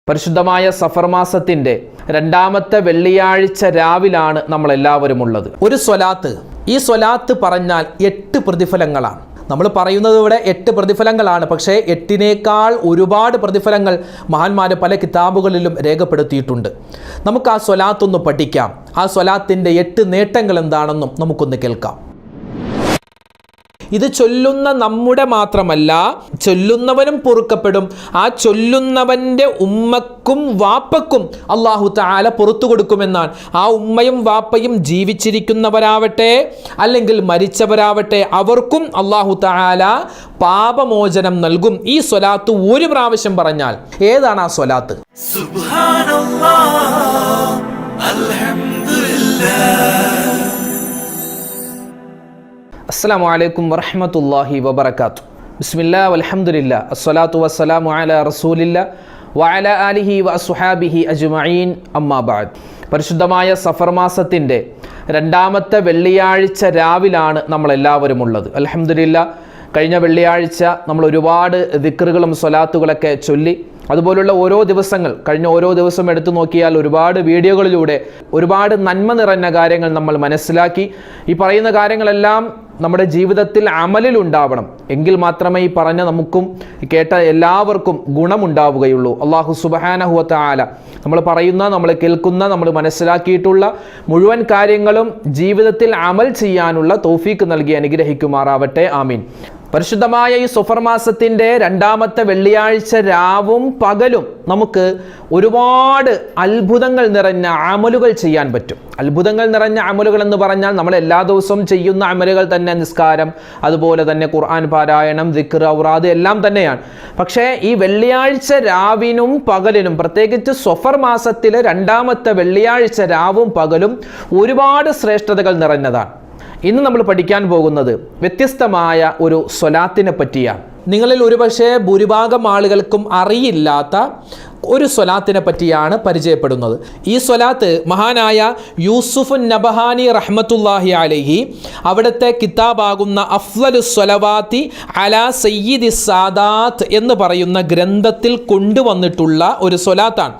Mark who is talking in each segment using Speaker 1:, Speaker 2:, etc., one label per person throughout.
Speaker 1: പരിശുദ്ധമായ സഫർ മാസത്തിൻ്റെ രണ്ടാമത്തെ വെള്ളിയാഴ്ച രാവിലാണ് നമ്മളെല്ലാവരും ഉള്ളത്. ഒരു സ്വലാത്ത്, ഈ സ്വലാത്ത് പറഞ്ഞാൽ 8 പ്രതിഫലങ്ങളാണ്. നമ്മൾ പറയുന്നത് ഇവിടെ 8 പ്രതിഫലങ്ങളാണ്, പക്ഷേ 8നേക്കാൾ ഒരുപാട് പ്രതിഫലങ്ങൾ മഹാന്മാർ പല കിതാബുകളിലും രേഖപ്പെടുത്തിയിട്ടുണ്ട്. നമുക്ക് ആ സ്വലാത്തൊന്ന് പഠിക്കാം. ആ സ്വലാത്തിൻ്റെ 8 നേട്ടങ്ങൾ എന്താണെന്നും നമുക്കൊന്ന് കേൾക്കാം. ഇത് ചൊല്ലുന്ന നമ്മുടെ മാത്രമല്ല, ചൊല്ലുന്നവനും പൊറുക്കപ്പെടും. ആ ചൊല്ലുന്നവൻ്റെ ഉമ്മക്കും വാപ്പക്കും അല്ലാഹു തആല പുറത്തു കൊടുക്കുമെന്നാണ്. ആ ഉമ്മയും വാപ്പയും ജീവിച്ചിരിക്കുന്നവരാവട്ടെ അല്ലെങ്കിൽ മരിച്ചവരാവട്ടെ, അവർക്കും അല്ലാഹു തആല പാപമോചനം നൽകും. ഈ സ്വലാത്ത് ഒരു പ്രാവശ്യം പറഞ്ഞാൽ. ഏതാണ് ആ സ്വലാത്ത്? സുബ്ഹാനല്ലാഹ്, അൽഹംദുലില്ലാഹ്. അസ്സലാമു അലൈക്കും വറഹ്മത്തുള്ളാഹി വബറകാതുഹു. ബിസ്മില്ലാഹി വൽഹംദുലില്ലാഹി അസ്സലാത്തു വസ്സലാമു അലാ റസൂലില്ലാഹി വഅലാ ആലിഹി വഅസ്ഹാബിഹി അജ്മഈൻ, അമ്മാ ബഅദ്. പരിശുദ്ധമായ സഫർ മാസത്തിൻ്റെ രണ്ടാമത്തെ വെള്ളിയാഴ്ച രാവിലാണ് നമ്മളെല്ലാവരും ഉള്ളത്. അൽഹംദുലില്ലാഹ്, കഴിഞ്ഞ വെള്ളിയാഴ്ച നമ്മൾ ഒരുപാട് ദിക്റുകളും സ്വലാത്തുകളൊക്കെ ചൊല്ലി. അതുപോലുള്ള ഓരോ ദിവസങ്ങൾ, കഴിഞ്ഞ ഓരോ ദിവസം എടുത്തു നോക്കിയാൽ ഒരുപാട് വീഡിയോകളിലൂടെ ഒരുപാട് നന്മ നിറഞ്ഞ കാര്യങ്ങൾ നമ്മൾ മനസ്സിലാക്കി. ഈ പറയുന്ന കാര്യങ്ങളെല്ലാം നമ്മുടെ ജീവിതത്തിൽ അമലിൽ ഉണ്ടാവണം. എങ്കിൽ മാത്രമേ ഈ പറഞ്ഞ നമുക്കും കേട്ട എല്ലാവർക്കും ഗുണമുണ്ടാവുകയുള്ളൂ. അല്ലാഹു സുബ്ഹാനഹു വ തആല നമ്മൾ പറയുന്ന, നമ്മൾ കേൾക്കുന്ന, നമ്മൾ മനസ്സിലാക്കിയിട്ടുള്ള മുഴുവൻ കാര്യങ്ങളും ജീവിതത്തിൽ അമൽ ചെയ്യാനുള്ള തൗഫീക്ക് നൽകി അനുഗ്രഹിക്കുമാറാവട്ടെ. ആമീൻ. പരിശുദ്ധമായ ഈ സഫർ മാസത്തിൻ്റെ രണ്ടാമത്തെ വെള്ളിയാഴ്ച രാവും പകലും നമുക്ക് ഒരുപാട് അത്ഭുതങ്ങൾ നിറഞ്ഞ അമലുകൾ ചെയ്യാൻ പറ്റും. അത്ഭുതങ്ങൾ നിറഞ്ഞ അമലുകൾ എന്ന് പറഞ്ഞാൽ നമ്മൾ എല്ലാ ദിവസവും ചെയ്യുന്ന അമലുകൾ തന്നെ, നിസ്കാരം, അതുപോലെ തന്നെ ഖുർആൻ പാരായണം, ദിക്ർ, ഔറാദ് എല്ലാം തന്നെയാണ്. പക്ഷേ ഈ വെള്ളിയാഴ്ച രാവിനും പകലിനും, പ്രത്യേകിച്ച് സഫർ മാസത്തിലെ രണ്ടാമത്തെ വെള്ളിയാഴ്ച രാവും പകലും ഒരുപാട് ശ്രേഷ്ഠതകൾ നിറഞ്ഞതാണ്. ഇന്ന് നമ്മൾ പഠിക്കാൻ പോകുന്നത് വ്യത്യസ്തമായ ഒരു സ്വലാത്തിനെ പറ്റിയാണ്. നിങ്ങളിൽ ഒരുപക്ഷെ ഭൂരിഭാഗം ആളുകൾക്കും അറിയില്ലാത്ത ഒരു സ്വലാത്തിനെ പറ്റിയാണ് പരിചയപ്പെടുന്നത്. ഈ സ്വലാത്ത് മഹാനായ യൂസുഫ് നബഹാനി റഹ്മത്തുള്ളാഹി അലൈഹി അവിടുത്തെ കിതാബാകുന്ന അഫ്ളലുസ് സ്വലവാത്തി അലാ സയ്യിദി സാദാത്ത് എന്ന് പറയുന്ന ഗ്രന്ഥത്തിൽ കൊണ്ടുവന്നിട്ടുള്ള ഒരു സ്വലാത്താണ്.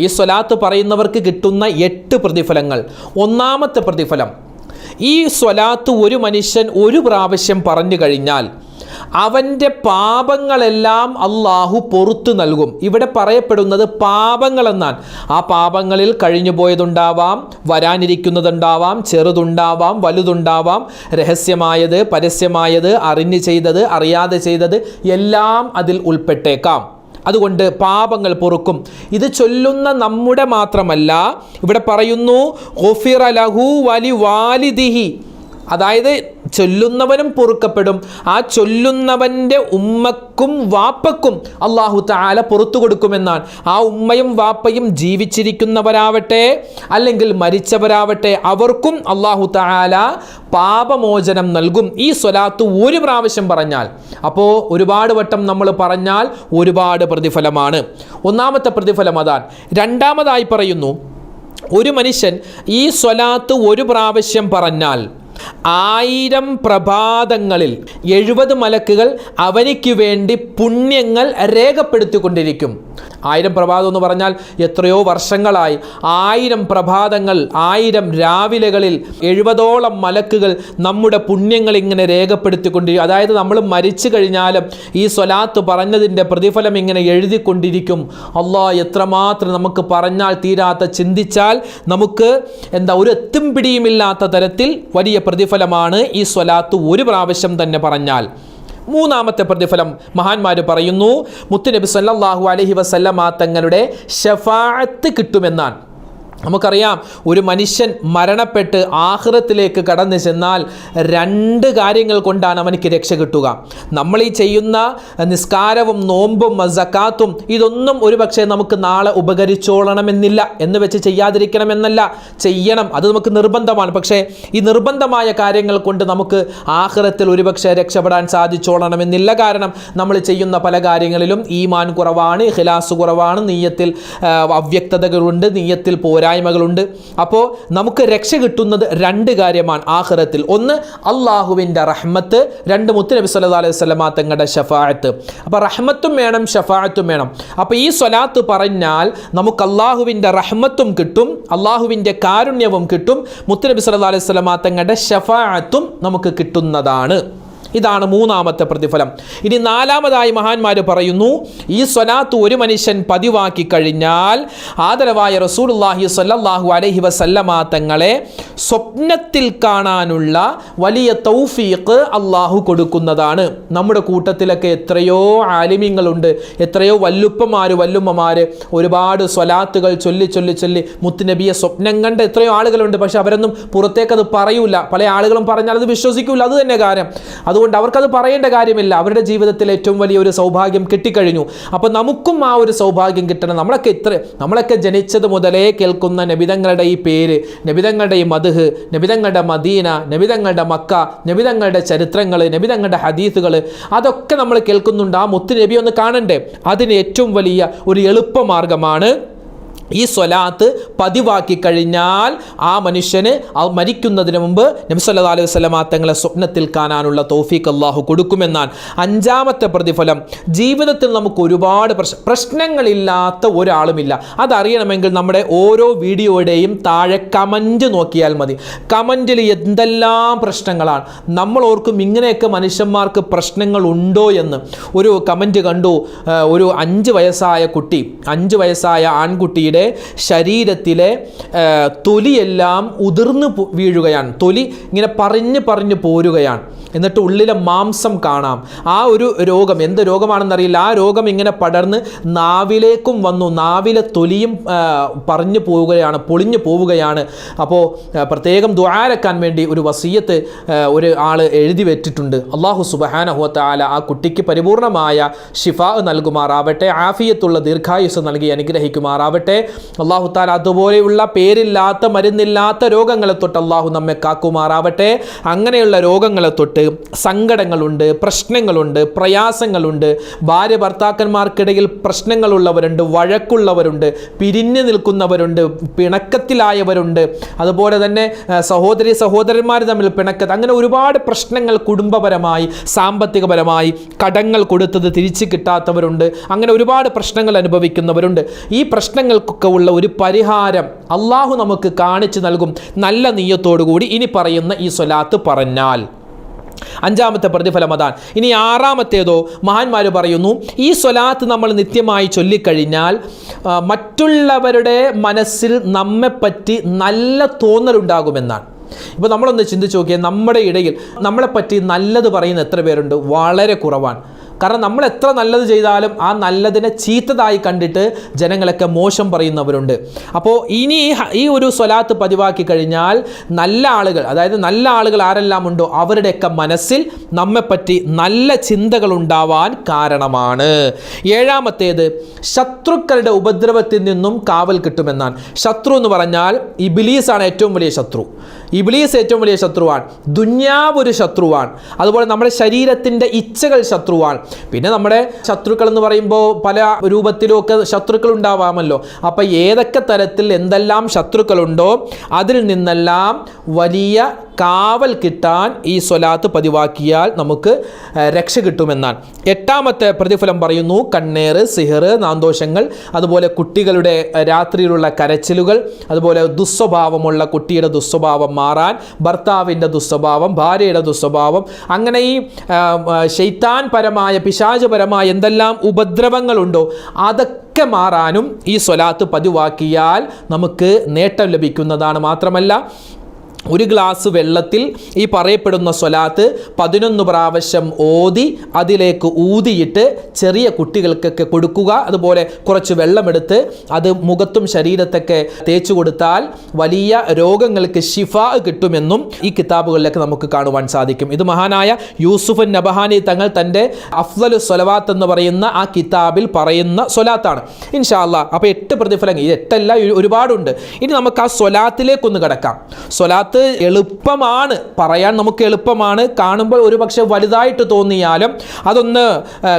Speaker 1: ഈ സ്വലാത്ത് പറയുന്നവർക്ക് കിട്ടുന്ന 8 പ്രതിഫലങ്ങൾ. ഒന്നാമത്തെ പ്രതിഫലം, ഈ സ്വലാത്ത് ഒരു മനുഷ്യൻ ഒരു പ്രാവശ്യം പറഞ്ഞു കഴിഞ്ഞാൽ അവൻ്റെ പാപങ്ങളെല്ലാം അള്ളാഹു പൊറുത്തു നൽകും. ഇവിടെ പറയപ്പെടുന്നത് പാപങ്ങളെന്നാണ്. ആ പാപങ്ങളിൽ കഴിഞ്ഞു പോയതുണ്ടാവാം, വരാനിരിക്കുന്നതുണ്ടാവാം, ചെറുതുണ്ടാവാം, വലുതുണ്ടാവാം, രഹസ്യമായത്, പരസ്യമായത്, അറിഞ്ഞു ചെയ്തത്, അറിയാതെ ചെയ്തത് എല്ലാം അതിൽ ഉൾപ്പെട്ടേക്കാം. അതുകൊണ്ട് പാപങ്ങൾ പൊറുക്കും. ഇത് ചൊല്ലുന്ന നമ്മുടെ മാത്രമല്ല, ഇവിടെ പറയുന്നു ഗുഫിറ ലഹു വലി വാലിദിഹി, അതായത് ചൊല്ലുന്നവനും പൊറുക്കപ്പെടും. ആ ചൊല്ലുന്നവൻ്റെ ഉമ്മക്കും വാപ്പക്കും അല്ലാഹു തആല പുറത്തു കൊടുക്കുമെന്നാണ്. ആ ഉമ്മയും വാപ്പയും ജീവിച്ചിരിക്കുന്നവരാവട്ടെ അല്ലെങ്കിൽ മരിച്ചവരാവട്ടെ, അവർക്കും അല്ലാഹു തആല പാപമോചനം നൽകും. ഈ സ്വലാത്ത് ഒരു പ്രാവശ്യം പറഞ്ഞാൽ, അപ്പോൾ ഒരുപാട് വട്ടം നമ്മൾ പറഞ്ഞാൽ ഒരുപാട് പ്രതിഫലമാണ്. ഒന്നാമത്തെ പ്രതിഫലം അതാണ്. രണ്ടാമതായി പറയുന്നു, ഒരു മനുഷ്യൻ ഈ സ്വലാത്ത് ഒരു പ്രാവശ്യം പറഞ്ഞാൽ 1000 പ്രഭാതങ്ങളിൽ 70 മലക്കുകൾ അവനിക്ക് വേണ്ടി പുണ്യങ്ങൾ രേഖപ്പെടുത്തിക്കൊണ്ടിരിക്കും. 1000 പ്രഭാതം എന്ന് പറഞ്ഞാൽ എത്രയോ വർഷങ്ങളായി. 1000 പ്രഭാതങ്ങൾ, 1000 രാവിലെകളിൽ 70ഓളം മലക്കുകൾ നമ്മുടെ പുണ്യങ്ങൾ ഇങ്ങനെ രേഖപ്പെടുത്തിക്കൊണ്ടിരിക്കും. അതായത് നമ്മൾ മരിച്ചു കഴിഞ്ഞാലും ഈ സ്വലാത്ത് പറഞ്ഞതിൻ്റെ പ്രതിഫലം ഇങ്ങനെ എഴുതിക്കൊണ്ടിരിക്കും. അല്ലാഹ്, എത്രമാത്രം നമുക്ക് പറഞ്ഞാൽ തീരാത്ത, ചിന്തിച്ചാൽ നമുക്ക് ഒരു എത്തും പിടിയുമില്ലാത്ത തരത്തിൽ വലിയ പ്രതിഫലമാണ് ഈ സ്വലാത്ത് ഒരു പ്രാവശ്യം തന്നെ പറഞ്ഞാൽ. മൂന്നാമത്തെ പ്രതിഫലം മഹാന്മാർ പറയുന്നു, മുത്തുനബി സല്ലല്ലാഹു അലൈഹി വസല്ലമ തങ്ങളുടെ ശഫാഅത്ത് കിട്ടുമെന്നാണ്. നമുക്കറിയാം, ഒരു മനുഷ്യൻ മരണപ്പെട്ട് ആഖിറത്തിലേക്ക് കടന്നു ചെന്നാൽ 2 കാര്യങ്ങൾ കൊണ്ടാണ് അവനിക്ക് രക്ഷ കിട്ടുക. നമ്മൾ ഈ ചെയ്യുന്ന നിസ്കാരവും നോമ്പും സക്കാത്തും ഇതൊന്നും ഒരുപക്ഷെ നമുക്ക് നാളെ ഉപകരിച്ചോളണമെന്നില്ല, എന്ന് വെച്ച് ചെയ്യാതിരിക്കണമെന്നല്ല, ചെയ്യണം, അത് നമുക്ക് നിർബന്ധമാണ്. പക്ഷേ ഈ നിർബന്ധമായ കാര്യങ്ങൾ കൊണ്ട് നമുക്ക് ആഖിറത്തിൽ ഒരുപക്ഷെ രക്ഷപ്പെടാൻ സാധിച്ചോളണമെന്നില്ല. കാരണം നമ്മൾ ചെയ്യുന്ന പല കാര്യങ്ങളിലും ഈമാൻ കുറവാണ്, ഇഖ്ലാസ് കുറവാണ്, നിയ്യത്തിൽ അവ്യക്തതകളുണ്ട്, നിയ്യത്തിൽ പോരാ പോരായ്മകളുണ്ട്. അപ്പോൾ നമുക്ക് രക്ഷ കിട്ടുന്നത് രണ്ട് കാര്യമാണ് ആഖിറത്തിൽ. ഒന്ന് അള്ളാഹുവിൻ്റെ റഹ്മത്ത്, രണ്ട് മുത്തുനബി സല്ലല്ലാഹു അലൈഹി വസല്ലമ തങ്ങളുടെ ശഫാഅത്ത്. അപ്പോൾ റഹ്മത്തും വേണം, ശഫാഅത്തും വേണം. അപ്പോൾ ഈ സ്വലാത്ത് പറഞ്ഞാൽ നമുക്ക് അള്ളാഹുവിൻ്റെ റഹ്മത്തും കിട്ടും, അള്ളാഹുവിൻ്റെ കാരുണ്യവും കിട്ടും, മുത്തുനബി സല്ലല്ലാഹു അലൈഹി വസല്ലമ തങ്ങളുടെ ശഫാഅത്തും നമുക്ക് കിട്ടുന്നതാണ്. ഇതാണ് മൂന്നാമത്തെ പ്രതിഫലം. ഇനി നാലാമതായി മഹാന്മാർ പറയുന്നു, ഈ സ്വലാത്ത് ഒരു മനുഷ്യൻ പതിവാക്കി കഴിഞ്ഞാൽ ആദരവായ റസൂലുള്ളാഹി സ്വല്ലല്ലാഹു അലൈഹി വസല്ലമ തങ്ങളെ സ്വപ്നത്തിൽ കാണാനുള്ള വലിയ തൗഫീഖ് അള്ളാഹു കൊടുക്കുന്നതാണ്. നമ്മുടെ കൂട്ടത്തിലൊക്കെ എത്രയോ ആലിമീങ്ങളുണ്ട്, എത്രയോ വല്ലുപ്പമാർ വല്ലുമ്മമാർ ഒരുപാട് സ്വലാത്തുകൾ ചൊല്ലി ചൊല്ലി ചൊല്ലി മുത്തുനബിയെ സ്വപ്നം കണ്ട എത്രയോ ആളുകളുണ്ട്. പക്ഷെ അവരൊന്നും പുറത്തേക്കത് പറയൂല. പല ആളുകളും പറഞ്ഞാൽ അത് വിശ്വസിക്കൂല. അത് തന്നെ കാര്യം. അതുകൊണ്ട് അവർക്കത് പറയേണ്ട കാര്യമില്ല. അവരുടെ ജീവിതത്തിൽ ഏറ്റവും വലിയൊരു സൗഭാഗ്യം കിട്ടിക്കഴിഞ്ഞു. അപ്പോൾ നമുക്കും ആ ഒരു സൗഭാഗ്യം കിട്ടണം. നമ്മളൊക്കെ ജനിച്ചത് മുതലേ കേൾക്കുന്ന നബിതങ്ങളുടെ ഈ പേര്, നബിതങ്ങളുടെ ഈ മദ്ഹ്, നബിതങ്ങളുടെ മദീന, നബിതങ്ങളുടെ മക്ക, നബിതങ്ങളുടെ ചരിത്രങ്ങൾ, നബിതങ്ങളുടെ ഹദീസുകൾ, അതൊക്കെ നമ്മൾ കേൾക്കുന്നുണ്ട്. ആ മുത്ത് നബി ഒന്ന് കാണണ്ടേ? അതിന് ഏറ്റവും വലിയ ഒരു എളുപ്പമാർഗമാണ് ഈ സ്വലാത്ത് പതിവാക്കി കഴിഞ്ഞാൽ ആ മനുഷ്യന് മരിക്കുന്നതിന് മുമ്പ് നബി സല്ലല്ലാഹു അലൈഹി വസല്ലമ തങ്ങളെ സ്വപ്നത്തിൽ കാണാനുള്ള തൗഫീഖ് അല്ലാഹു കൊടുക്കുമെന്നാണ്. അഞ്ചാമത്തെ പ്രതിഫലം, ജീവിതത്തിൽ നമുക്ക് ഒരുപാട് പ്രശ്നങ്ങളില്ലാത്ത ഒരാളുമില്ല. അതറിയണമെങ്കിൽ നമ്മുടെ ഓരോ വീഡിയോയുടെയും താഴെ കമൻറ്റ് നോക്കിയാൽ മതി. കമൻറ്റിൽ എന്തെല്ലാം പ്രശ്നങ്ങളാണ്. നമ്മൾ ഓർക്കും ഇങ്ങനെയൊക്കെ മനുഷ്യന്മാർക്ക് പ്രശ്നങ്ങളുണ്ടോ എന്ന്. ഒരു കമൻറ്റ് കണ്ടു, ഒരു 5 വയസ്സായ കുട്ടി, 5 വയസ്സായ ആൺകുട്ടിയുടെ ശരീരത്തിലെ തൊലിയെല്ലാം ഉതിർന്നു വീഴുകയാണ്. തൊലി ഇങ്ങനെ പറഞ്ഞു പോരുകയാണ്. എന്നിട്ട് ഉള്ളിലെ മാംസം കാണാം. ആ ഒരു രോഗം, എന്ത് രോഗമാണെന്നറിയില്ല, ആ രോഗം ഇങ്ങനെ പടർന്ന് നാവിലേക്കും വന്നു. നാവിലെ തൊലിയും പറഞ്ഞു പോവുകയാണ്, പൊളിഞ്ഞു പോവുകയാണ്. അപ്പോൾ പ്രത്യേകം ദുആരക്കാൻ വേണ്ടി ഒരു വസിയത്ത് ഒരു ആൾ എഴുതി വെച്ചിട്ടുണ്ട്. അല്ലാഹു സുബ്ഹാനഹു വ തആല ആ കുട്ടിക്ക് പരിപൂർണമായ ശിഫാ നൽകുമാറാവട്ടെ, ആഫിയത്തുള്ള ദീർഘായുസ് നൽകി അനുഗ്രഹിക്കുമാറാവട്ടെ. അല്ലാഹു തആല അതുപോലെയുള്ള പേരില്ലാത്ത മരുന്നില്ലാത്ത രോഗങ്ങളെ തൊട്ട് അല്ലാഹു നമ്മെ കാക്കുമാറാവട്ടെ. അങ്ങനെയുള്ള രോഗങ്ങളെ തൊട്ട്, സങ്കടങ്ങളുണ്ട്, പ്രശ്നങ്ങളുണ്ട്, പ്രയാസങ്ങളുണ്ട്, ഭാര്യ ഭർത്താക്കന്മാർക്കിടയിൽ പ്രശ്നങ്ങളുള്ളവരുണ്ട്, വഴക്കുള്ളവരുണ്ട്, പിരിഞ്ഞു നിൽക്കുന്നവരുണ്ട്, പിണക്കത്തിലായവരുണ്ട്, അതുപോലെ തന്നെ സഹോദരന്മാർ തമ്മിൽ അങ്ങനെ ഒരുപാട് പ്രശ്നങ്ങൾ കുടുംബപരമായി, സാമ്പത്തികപരമായി, കടങ്ങൾ കൊടുത്തത് തിരിച്ചു കിട്ടാത്തവരുണ്ട്, അങ്ങനെ ഒരുപാട് പ്രശ്നങ്ങൾ അനുഭവിക്കുന്നവരുണ്ട്. ഈ പ്രശ്നങ്ങൾക്കൊക്കെ ഉള്ള ഒരു പരിഹാരം അള്ളാഹു നമുക്ക് കാണിച്ചു നൽകും നല്ല നിയ്യത്തോടുകൂടി ഇനി പറയുന്ന ഈ സ്വലാത്ത് പറഞ്ഞാൽ. അഞ്ചാമത്തെ പ്രതിഫലം അതാണ്. ഇനി ആറാമത്തേതോ മഹാന്മാർ പറയുന്നു, ഈ സ്വലാത്ത് നമ്മൾ നിത്യമായി ചൊല്ലിക്കഴിഞ്ഞാൽ മറ്റുള്ളവരുടെ മനസ്സിൽ നമ്മെപ്പറ്റി നല്ല തോന്നലുണ്ടാകുമെന്നാണ്. ഇപ്പോൾ നമ്മളൊന്ന് ചിന്തിച്ച് നോക്കിയാൽ, നമ്മുടെ ഇടയിൽ നമ്മളെപ്പറ്റി നല്ലത് പറയുന്ന എത്ര പേരുണ്ട്? വളരെ കുറവാണ്. കാരണം നമ്മൾ എത്ര നല്ലത് ചെയ്താലും ആ നല്ലതിനെ ചീത്തതായി കണ്ടിട്ട് ജനങ്ങളൊക്കെ മോശം പറയുന്നവരുണ്ട്. അപ്പോൾ ഇനി ഈ ഒരു സ്വലാത്ത് പതിവാക്കി കഴിഞ്ഞാൽ നല്ല ആളുകൾ, അതായത് നല്ല ആളുകൾ ആരെല്ലാം ഉണ്ടോ അവരുടെയൊക്കെ മനസ്സിൽ നമ്മെപ്പറ്റി നല്ല ചിന്തകൾ ഉണ്ടാവാൻ കാരണമാണ്. ഏഴാമത്തേത്, ശത്രുക്കളുടെ ഉപദ്രവത്തിൽ നിന്നും കാവൽ കിട്ടുമെന്നാണ്. ശത്രു എന്ന് പറഞ്ഞാൽ ഇബ്ലീസാണ് ഏറ്റവും വലിയ ശത്രു. ഇബ്ലീസ് ഏറ്റവും വലിയ ശത്രുവാണ്. ദുന്യാവ് ഒരു ശത്രുവാണ്. അതുപോലെ നമ്മുടെ ശരീരത്തിൻ്റെ ഇച്ഛകൾ ശത്രുവാണ്. പിന്നെ നമ്മുടെ ശത്രുക്കൾ എന്ന് പറയുമ്പോൾ പല രൂപത്തിലുമൊക്കെ ശത്രുക്കൾ ഉണ്ടാവാമല്ലോ. അപ്പം ഏതൊക്കെ തരത്തിൽ എന്തെല്ലാം ശത്രുക്കളുണ്ടോ അതിൽ നിന്നെല്ലാം വലിയ കാവൽ കിട്ടാൻ ഈ സ്വലാത്ത് പതിവാക്കിയാൽ നമുക്ക് രക്ഷ കിട്ടുമെന്നാണ്. എട്ടാമത്തെ പ്രതിഫലം പറയുന്നു, കണ്ണേറ്, സിഹർ, നാന്തോഷങ്ങൾ, അതുപോലെ കുട്ടികളുടെ രാത്രിയിലുള്ള കരച്ചിലുകൾ, അതുപോലെ ദുസ്വഭാവമുള്ള കുട്ടിയുടെ ദുസ്വഭാവം മാറാൻ, ഭർത്താവിൻ്റെ ദുസ്വഭാവം, ഭാര്യയുടെ ദുസ്വഭാവം, അങ്ങനെ ഈ ശൈത്താൻ പരമായ, പിശാചപരമായ എന്തെല്ലാം ഉപദ്രവങ്ങളുണ്ടോ അതൊക്കെ മാറാനും ഈ സ്വലാത്ത് പതിവാക്കിയാൽ നമുക്ക് നേട്ടം ലഭിക്കുന്നതാണ്. മാത്രമല്ല, ഒരു ഗ്ലാസ് വെള്ളത്തിൽ ഈ പറയപ്പെടുന്ന സ്വലാത്ത് 11 പ്രാവശ്യം ഓതി അതിലേക്ക് ഊതിയിട്ട് ചെറിയ കുട്ടികൾക്കൊക്കെ കൊടുക്കുക. അതുപോലെ കുറച്ച് വെള്ളമെടുത്ത് അത് മുഖത്തും ശരീരത്തൊക്കെ തേച്ചു കൊടുത്താൽ വലിയ രോഗങ്ങൾക്ക് ശിഫാ കിട്ടുമെന്നും ഈ കിതാബുകളിലൊക്കെ നമുക്ക് കാണുവാൻ സാധിക്കും. ഇത് മഹാനായ യൂസുഫ് നബഹാനി തങ്ങൾ തൻ്റെ അഫ്ളലു സ്വലവാത്ത് എന്ന് പറയുന്ന ആ കിതാബിൽ പറയുന്ന സ്വലാത്താണ്. ഇൻഷാ അല്ലാഹ്. അപ്പോൾ 8 പ്രതിഫലങ്ങൾ, ഇത് 8 അല്ല, ഒരുപാടുണ്ട്. ഇനി നമുക്ക് ആ സ്വലാത്തിലേക്കൊന്ന് കിടക്കാം. സ്വലാത്ത് സ്വലാത്ത് എളുപ്പമാണ്, പറയാൻ നമുക്ക് എളുപ്പമാണ്, കാണുമ്പോൾ ഒരു പക്ഷെ വലുതായിട്ട് തോന്നിയാലും അതൊന്ന്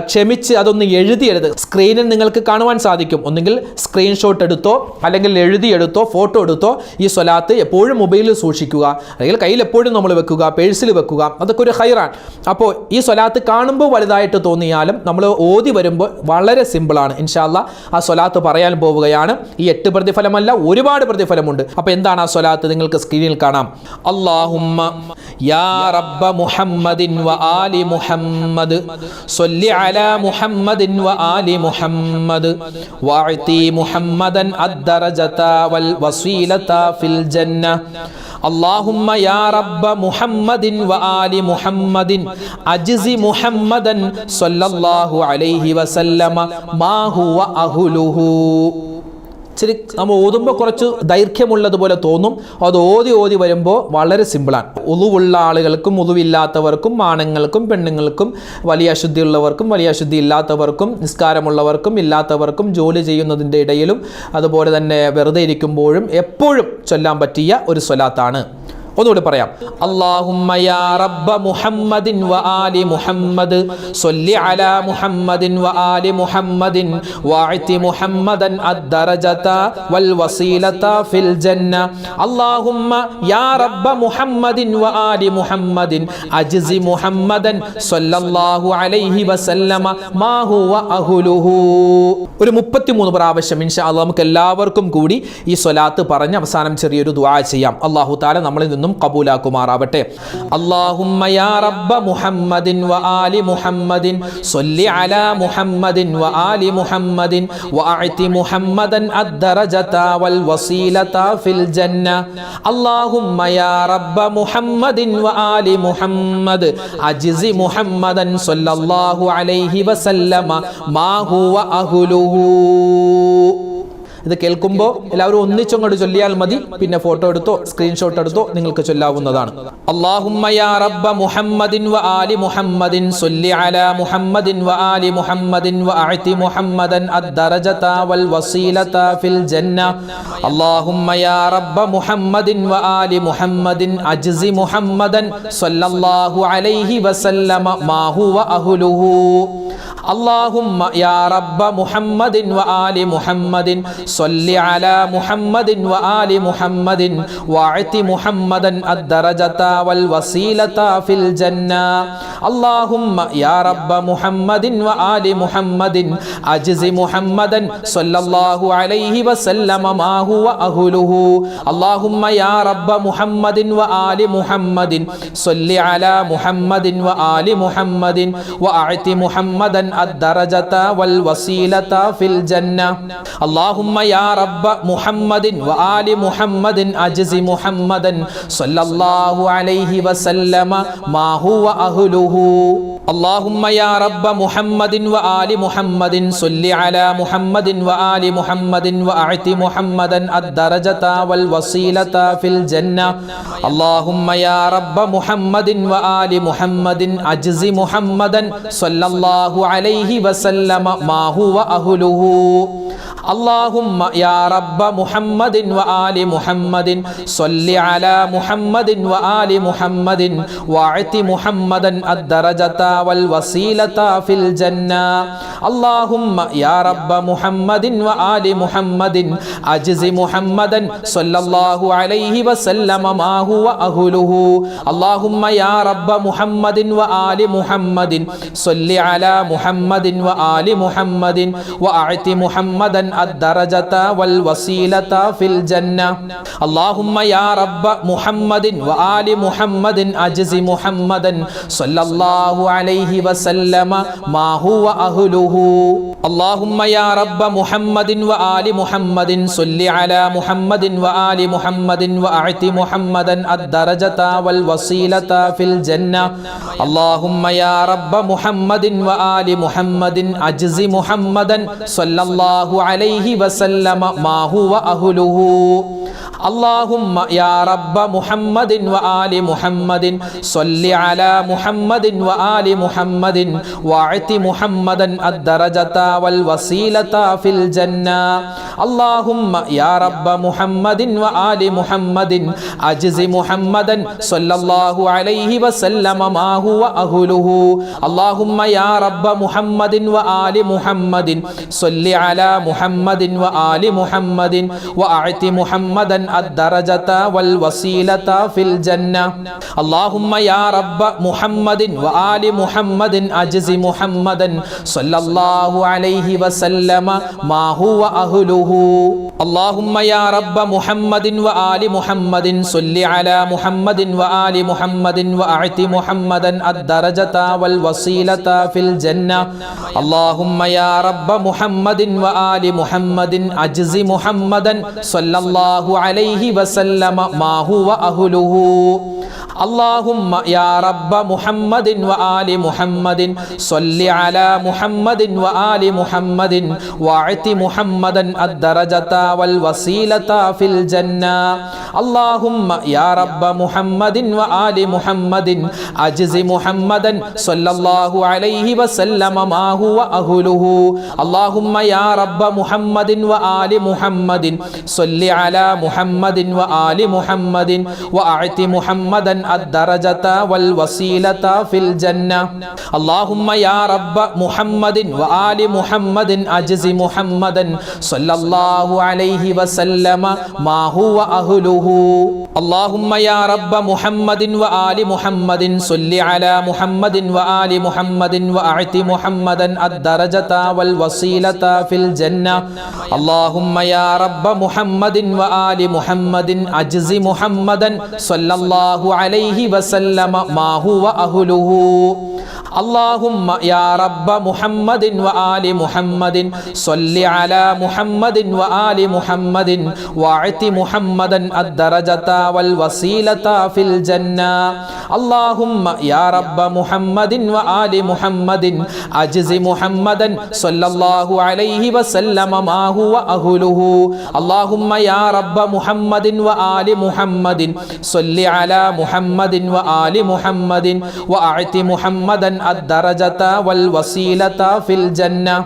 Speaker 1: ക്ഷമിച്ച് അതൊന്ന് എഴുതിയെടുത്ത് സ്ക്രീനിൽ നിങ്ങൾക്ക് കാണുവാൻ സാധിക്കും. ഒന്നുകിൽ സ്ക്രീൻഷോട്ട് എടുത്തോ അല്ലെങ്കിൽ എഴുതിയെടുത്തോ ഫോട്ടോ എടുത്തോ ഈ സ്വലാത്ത് എപ്പോഴും മൊബൈലിൽ സൂക്ഷിക്കുക, അല്ലെങ്കിൽ കയ്യിൽ എപ്പോഴും നമ്മൾ വെക്കുക, പേഴ്സിൽ വെക്കുക. അതൊക്കെ ഒരു ഹൈറാണ്. അപ്പോൾ ഈ സ്വലാത്ത് കാണുമ്പോൾ വലുതായിട്ട് തോന്നിയാലും നമ്മൾ ഓതി വരുമ്പോൾ വളരെ സിമ്പിളാണ്. ഇൻഷാ അല്ലാഹ് ആ സ്വലാത്ത് പറയാൻ പോവുകയാണ്. ഈ 8 പ്രതിഫലമല്ല, ഒരുപാട് പ്രതിഫലമുണ്ട്. അപ്പോൾ എന്താണ് ആ സ്വലാത്ത്? നിങ്ങൾക്ക് സ്ക്രീനിൽ കാണാം. അല്ലാഹുമ്മ യാ റബ്ബ മുഹമ്മദിൻ വ ആലി മുഹമ്മദ് സ്വല്ലി അലാ മുഹമ്മദിൻ വ ആലി മുഹമ്മദ് വഅതി മുഹമ്മദൻ അദ്ദറജത വൽ വസീലത ഫിൽ ജന്ന. اللهم يا رب محمد وآل محمد أجز محمدا صلى الله عليه وسلم ما هو أهله. ശരി, നമ്മൾ ഓതുമ്പോൾ കുറച്ച് ദൈർഘ്യമുള്ളതുപോലെ തോന്നും. അത് ഓതി വരുമ്പോൾ വളരെ സിമ്പിളാണ്. ഉളുവുള്ള ആളുകൾക്കും ഉളുവില്ലാത്തവർക്കും ആണുങ്ങൾക്കും പെണ്ണുങ്ങൾക്കും വലിയ അശുദ്ധിയുള്ളവർക്കും വലിയ അശുദ്ധി ഇല്ലാത്തവർക്കും നിസ്കാരമുള്ളവർക്കും ഇല്ലാത്തവർക്കും ജോലി ചെയ്യുന്നതിൻ്റെ ഇടയിലും അതുപോലെ തന്നെ വെറുതെ ഇരിക്കുമ്പോഴും എപ്പോഴും ചൊല്ലാൻ പറ്റിയ ഒരു സ്വലാത്താണ്. ഒന്നുകൂടി പറയാം. അല്ലാഹുമ്മ യാ റബ്ബ മുഹമ്മദിൻ വ ആലി മുഹമ്മദ് സ്വല്ലി അലാ മുഹമ്മദിൻ വ ആലി മുഹമ്മദിൻ വഅതി മുഹമ്മദൻ അദ്ദറജത വൽ വസീലത ഫിൽ ജന്ന. അല്ലാഹുമ്മ യാ റബ്ബ മുഹമ്മദിൻ വ ആലി മുഹമ്മദിൻ അജ്സി മുഹമ്മദൻ സ്വല്ലല്ലാഹു അലൈഹി വസല്ലമ മാ ഹുവ അഹ്ലുഹു. ഒരു 33 പ്രാവശ്യം ഇൻഷാ അല്ലാഹ് നമുക്ക് എല്ലാവർക്കും കൂടി ഈ സ്വലാത്ത് പറഞ്ഞ് അവസാനം ചെറിയൊരു ദുആ ചെയ്യാം. അല്ലാഹു തആല നമ്മളിൽ നിന്നും കബൂലാക്കുമാറാവട്ടെ. അല്ലാഹുമ്മ യാ റബ്ബ മുഹമ്മദിൻ വ ആലി മുഹമ്മദിൻ സ്വല്ലി അലാ മുഹമ്മദിൻ വ ആലി മുഹമ്മദിൻ വഅതി മുഹമ്മദൻ അദ്ദറജത വൽ വസീലത ഫിൽ ജന്ന. അല്ലാഹുമ്മ യാ റബ്ബ മുഹമ്മദിൻ വ ആലി മുഹമ്മദ് അജ്സി മുഹമ്മദൻ സ്വല്ലല്ലാഹു അലൈഹി വസല്ലമ മാ ഹുവ അഹ്ലുഹു. ഇത് കേൾക്കുമ്പോൾ എല്ലാവരും ഒന്നിച്ചങ്ങോട്ട് ചൊല്ലിയാൽ മതി. പിന്നെ ഫോട്ടോ എടുത്തോ സ്ക്രീൻഷോട്ട് എടുത്തോ നിങ്ങൾക്ക് ചൊല്ലാവുന്നതാണ്. അല്ലാഹുമ്മ യാ റബ്ബ മുഹമ്മദിൻ വ ആലി മുഹമ്മദിൻ സ്വല്ലി അലാ മുഹമ്മദിൻ വ ആലി മുഹമ്മദിൻ വഅതി മുഹമ്മദൻ അദ്ദറജത വൽ വസീലത ഫിൽ ജന്ന. അല്ലാഹുമ്മ യാ റബ്ബ മുഹമ്മദിൻ വ ആലി മുഹമ്മദിൻ അജ്സി മുഹമ്മദൻ സ്വല്ലല്ലാഹു അലൈഹി വസല്ലമ മാ ഹുവ അഹ്ലുഹു. اللهم يا رب محمد وآل محمد صل على محمد وآل محمد وأعط محمدا الدرجة والوسيلة في الجنة. اللهم يا رب محمد وآل محمد أجز محمدا صلى الله عليه وسلم ما هو أهله. اللهم يا رب محمد وآل محمد صل على محمد وآل محمد وأعط محمدا الدرجة والوسيلة في الجنة. اللهم يا رب محمد وآل محمد أجز محمدا صلى الله عليه وسلم ما هو أهله. اللهم يا رب محمد وآل محمد صل على محمد وآل محمد وأعط محمدا الدرجة والوسيلة في الجنة. اللهم يا رب محمد وآل محمد أجز محمدا صلى الله عليه وسلم ما هو أهله. اللهم يا رب محمد وآل محمد صل على محمد وآل محمد وأعط محمدا الدرجة والوسيلة في الجنة. اللهم يا رب محمد وآل محمد أجز محمدا صلى الله عليه وسلم ما هو أهله. اللهم يا رب محمد وآل محمد صل على محمد وآل محمد وأعط محمدا الدرجة والوسيلة في الجنة. اللهم يا رب محمد وآل محمد أجز محمدا صلى الله عليه وسلم ما هو أهله. اللهم يا رب محمد وآل محمد صل على محمد وآل محمد وأعط محمدا الدرجة والوسيلة في الجنة. اللهم يا رب محمد وآل محمد أجز محمدا صلى الله عليه وسلم ما هو أهله. اللهم يا رب محمد وآل محمد صل على محمد وآل محمد واعط محمدا الدرجة والوسيلة في الجنة اللهم يا رب محمد وآل محمد أجز محمدا صلى الله عليه وسلم ما هو أهله اللهم يا رب محمد وآل محمد صل على محمد وآل محمد وأعط محمدا الدرجة والوسيلة في الجنة اللهم يا رب محمد وآل محمد أجز محمدا صلى الله عليه وسلم ما هو أهله اللهم يا رب محمد وآل محمد صل على محمد وآل محمد وأعط محمدا الدرجة والوسيلة في الجنة اللهم يا رب محمد وآل محمد أجز محمدا صلى الله عليه وسلم ما هو أهله اللهم يا رب محمد وآل محمد صل على محمد وآل محمد واعط محمدا الدرجة والوسيلة في الجنة اللهم يا رب محمد وآل محمد أجز محمدا صلى الله عليه وسلم ما هو أهله اللهم يا رب محمد وآل محمد صل على محمد وآل محمد وأعط محمدا الدرجة والوسيلة في الجنة اللهم يا رب محمد وآل محمد أجز محمدا صلى الله عليه وسلم ما هو أهله اللهم يا رب محمد وآل محمد صل على محمد وآل محمد وأعط محمدا الدرجة والوسيلة في الجنة اللهم يا رب محمد وآل محمد أجز محمدا صلى الله عليه وسلم ما هو أهله اللهم يا رب محمد وآل محمد صل على محمد وآل محمد واعط محمدا الدرجة والوسيلة في الجنة اللهم يا رب محمد وآل محمد أجز محمدا صلى الله عليه وسلم ما هو أهله اللهم يا رب محمد وآل محمد صل على محمد وآل محمد وأعط محمدا الدرجة والوسيلة في الجنة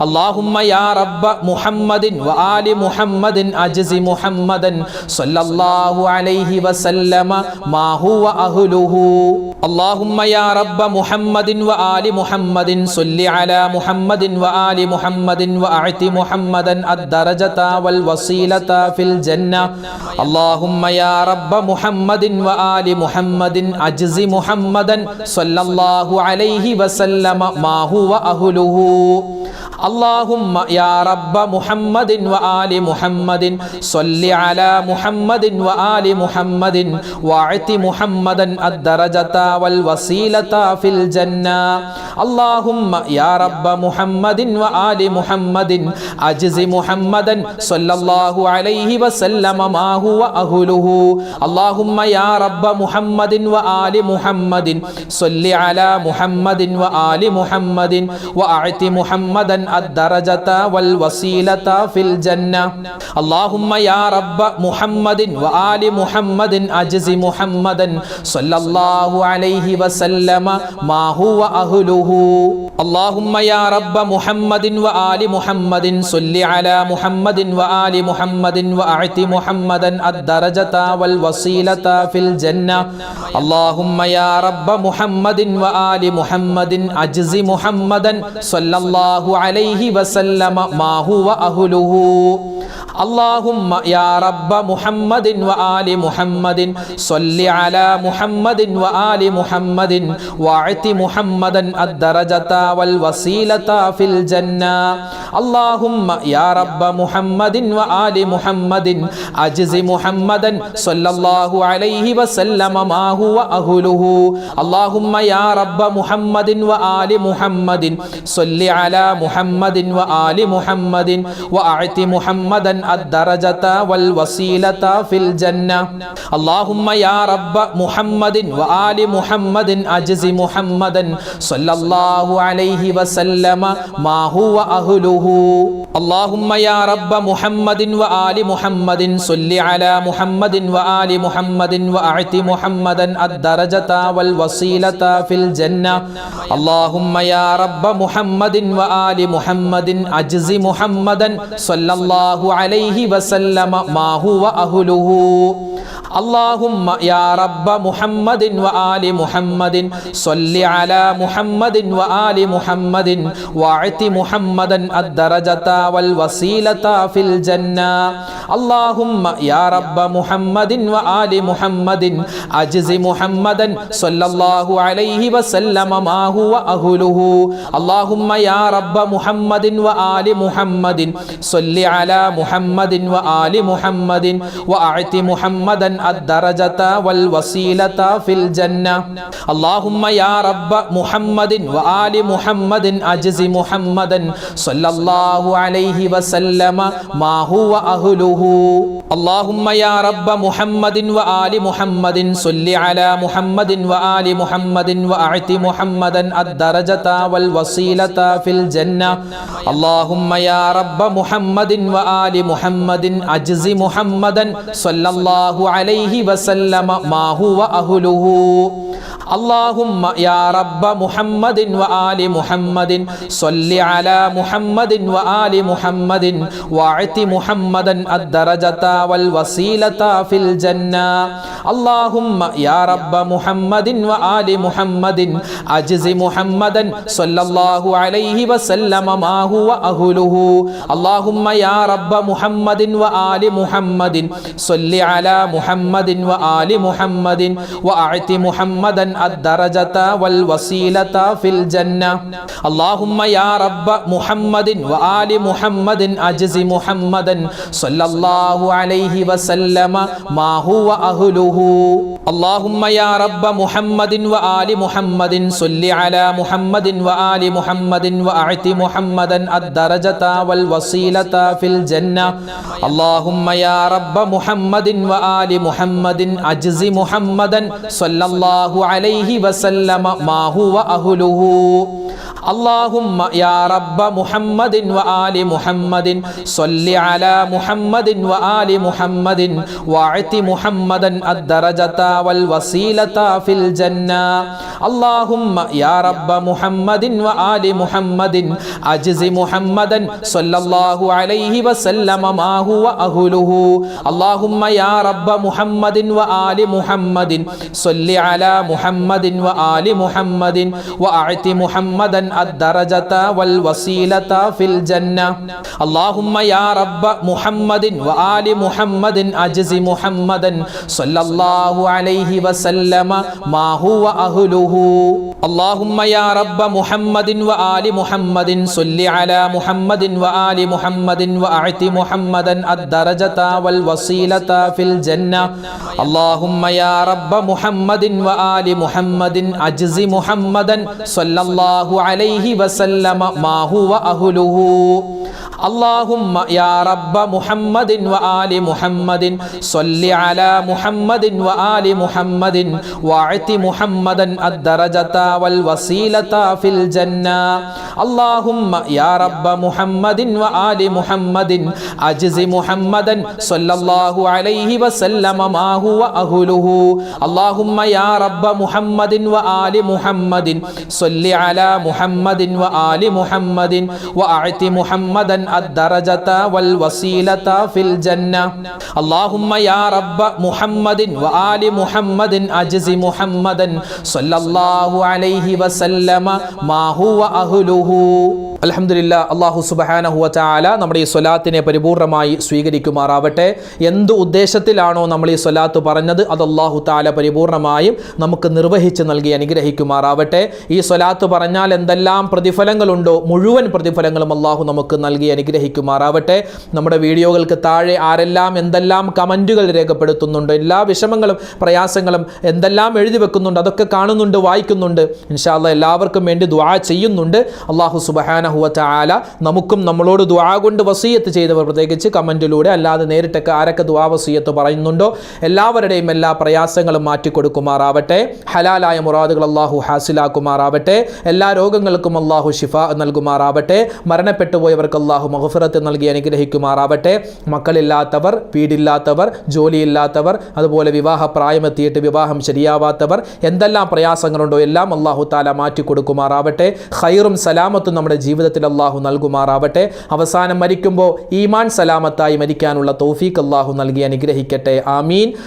Speaker 1: اللهم يا رب محمد وآل محمد أجز محمدا صلى الله عليه وسلم ما هو أهله اللهم يا رب محمد وآل محمد صل على محمد وآل محمد وأعط محمدا الدرجة والوسيلة في الجنة اللهم يا رب محمد وآل محمد أجز محمدا صلى الله عليه وسلم ما هو أهله اللهم يا رب محمد وآل محمد صل على محمد وآل محمد واعط محمدا الدرجة والوسيلة في الجنة اللهم يا رب محمد وآل محمد أجز محمدا صلى الله عليه وسلم ما هو أهله اللهم يا رب محمد وآل محمد صل على محمد وآل محمد وأعط محمدا الدرجة والوسيلة في الجنة اللهم يا رب محمد وآل محمد أجز محمدا صلى الله عليه وسلم ما هو أهله اللهم يا رب محمد وآل محمد صل على محمد وآل محمد وأعط محمدا الدرجة والوسيلة في الجنة اللهم يا رب محمد وآل محمد أجز محمدا صلى الله عليه وسلم ما هو أهله اللهم يا رب محمد وآل محمد صل على محمد وآل محمد واعط محمدا الدرجة والوسيلة في الجنة اللهم يا رب محمد وآل محمد أجز محمدا صلى الله عليه وسلم ما هو أهله اللهم يا رب മുഹമ്മദിൻ വആലി മുഹമ്മദിൻ സ്വല്ലി അലാ മുഹമ്മദിൻ വആലി മുഹമ്മദിൻ വഅഅതി മുഹമ്മദൻ അദ്ദറജത വൽ വസീലത ഫിൽ ജന്ന. അല്ലാഹുമ്മ യാ റബ്ബ മുഹമ്മദിൻ വആലി മുഹമ്മദിൻ അജ്സി മുഹമ്മദൻ സ്വല്ലല്ലാഹു അലൈഹി വസല്ലമ മാ ഹുവ അഹ്ലുഹു. അല്ലാഹുമ്മ യാ റബ്ബ മുഹമ്മദിൻ വആലി മുഹമ്മദിൻ സ്വല്ലി അലാ മുഹമ്മദിൻ വആലി മുഹമ്മദിൻ വഅഅതി മുഹമ്മദൻ അദ്ദറജത വൽ വസീലത ഫിൽ ജന്ന. അല്ലാഹുമ്മ യാ റബ്ബ മുഹമ്മദിൻ വആലി മുഹമ്മദിൻ അജ്സി മുഹമ്മദൻ സ്വല്ലല്ലാഹു അലൈഹി വസല്ലമ മാ ഹുവ അഹ്ലുഹു. اللهم يا رب محمد وآل محمد صل على محمد وآل محمد واعط محمدا الدرجة والوسيلة في الجنة. اللهم يا رب محمد وآل محمد أجز محمدا صلى الله عليه وسلم ما هو أهله. اللهم يا رب محمد وآل محمد صل على محمد وآل محمد وأعط محمدا الدرجة والوسيلة في الجنة. اللهم يا رب محمد وآل محمد أجز محمدا صلى الله عليه وسلم ما هو أهله. اللهم يا رب محمد وآل محمد صل على محمد وآل محمد وأعط محمدا الدرجة والوسيلة في الجنة. اللهم يا رب محمد وآل محمد أجز محمدا صلى الله عليه وسلم ما هو أهله. اللهم يا رب محمد وآل محمد صل على محمد وآل محمد واعط محمدا الدرجة والوسيلة في الجنة. اللهم يا رب محمد وآل محمد أجز محمدا صلى الله عليه وسلم ما هو أهله. اللهم يا رب محمد وآل محمد صل على محمد وآل محمد وأعط محمدا الدرجة والوسيلة في الجنة. اللهم يا رب محمد وآل محمد أجز محمدا صلى الله عليه وسلم ما هو أهله. اللهم يا رب محمد وآل محمد صل على محمد وآل محمد وأعط محمدا الدرجة والوسيلة في الجنة. اللهم يا رب محمد وآل محمد أجز محمدا صلى الله عليه وسلم ما هو أهله. اللهم يا رب محمد وآل محمد صل على محمد وآل محمد واعط محمدا الدرجة والوسيلة في الجنة. اللهم يا رب محمد وآل محمد أجز محمدا صلى الله عليه وسلم ما هو أهله. اللهم يا رب محمد وآل محمد صل على محمد وآل محمد وأعط محمدا الدرجة والوسيلة في الجنة. اللهم يا رب محمد وآل محمد أجز محمدا صلى الله عليه وسلم ما هو أهله. اللهم يا رب محمد وآل محمد صل على محمد وآل محمد وأعط محمدا الدرجة والوسيلة في الجنة. اللهم يا رب محمد وآل محمد أجز محمدا صلى الله عليه وسلم ما هو أهله. اللهم يا رب محمد وآل محمد صل على محمد وآل محمد واعط محمدا الدرجة والوسيلة في الجنة. اللهم يا رب محمد وآل محمد أجز محمدا صلى الله عليه وسلم ما هو أهله. اللهم يا رب محمد وآل محمد صل على محمد وآل محمد وأعط محمدا الدرجة والوسيلة في الجنة. اللهم يا رب محمد وآل محمد أجز محمدا صلى الله عليه وسلم ما هو أهله. അൽഹംദുലില്ലാ, അല്ലാഹു സുബ്ഹാനഹു വ തആല നമ്മുടെ ഈ സ്വലാത്തിനെ പരിപൂർണമായി സ്വീകരിക്കുമാറാവട്ടെ. എന്ത് ഉദ്ദേശത്തിലാണോ നമ്മൾ ഈ സ്വലാത്ത് പറഞ്ഞത് അത് അല്ലാഹു തആല പരിപൂർണമായും നമുക്ക് നിർവഹിച്ച് നൽകി അനുഗ്രഹിക്കുമാറാവട്ടെ. ഈ സ്വലാത്ത് പറഞ്ഞാൽ എന്തെല്ലാം പ്രതിഫലങ്ങളുണ്ടോ മുഴുവൻ പ്രതിഫലങ്ങളും അല്ലാഹു നമുക്ക് നൽകി അനുഗ്രഹിക്കുമാറാവട്ടെ. നമ്മുടെ വീഡിയോകൾക്ക് താഴെ ആരെല്ലാം എന്തെല്ലാം കമൻറ്റുകൾ രേഖപ്പെടുത്തുന്നുണ്ട്, എല്ലാ വിഷമങ്ങളും പ്രയാസങ്ങളും എന്തെല്ലാം എഴുതി വെക്കുന്നുണ്ട്, അതൊക്കെ കാണുന്നുണ്ട്, വായിക്കുന്നുണ്ട്. ഇൻഷാ അല്ലാഹ് എല്ലാവർക്കും വേണ്ടി ദുആ ചെയ്യുന്നുണ്ട്. അല്ലാഹു സുബ്ഹാനഹു വ തആല നമുക്കും നമ്മളോട് ദുആ കൊണ്ട് വസിയത്ത് ചെയ്തവർ, പ്രത്യേകിച്ച് കമൻറ്റിലൂടെ അല്ലാതെ നേരിട്ടൊക്കെ ആരൊക്കെ ദുആ വസിയത്ത് പറയുന്നുണ്ടോ എല്ലാവരുടെയും എല്ലാ പ്രയാസങ്ങളും മാറ്റിക്കൊടുക്കുമാറാവട്ടെ. ഹലാലായ മുറാദുകൾ അല്ലാഹു ഹാസിലാക്കുമാറാവട്ടെ. എല്ലാ രോഗങ്ങൾക്കും അല്ലാഹു ശിഫാ നൽകുമാറാവട്ടെ. മരണപ്പെട്ടു പോയവർക്ക് അല്ലാഹു മഗ്ഫിറത്ത് നൽകി അനുഗ്രഹിക്കുമാറാവട്ടെ. മക്കളില്ലാത്തവർ, വീടില്ലാത്തവർ, ജോലിയില്ലാത്തവർ, അതുപോലെ വിവാഹ പ്രായമെത്തിയിട്ട് വിവാഹം ശരിയാവാത്തവർ, എന്തെല്ലാം പ്രയാസങ്ങളുണ്ടോ എല്ലാം അല്ലാഹു തആല മാറ്റിക്കൊടുക്കുമാറാവട്ടെ. ഖൈറും സലാമത്തും നമ്മുടെ ജീവിതത്തിൽ അല്ലാഹു നൽകുമാറാവട്ടെ. അവസാനം മരിക്കുമ്പോൾ ഈമാൻ സലാമത്തായി മരിക്കാനുള്ള തൗഫീഖ് അല്ലാഹു നൽകി അനുഗ്രഹിക്കട്ടെ. ആമീൻ.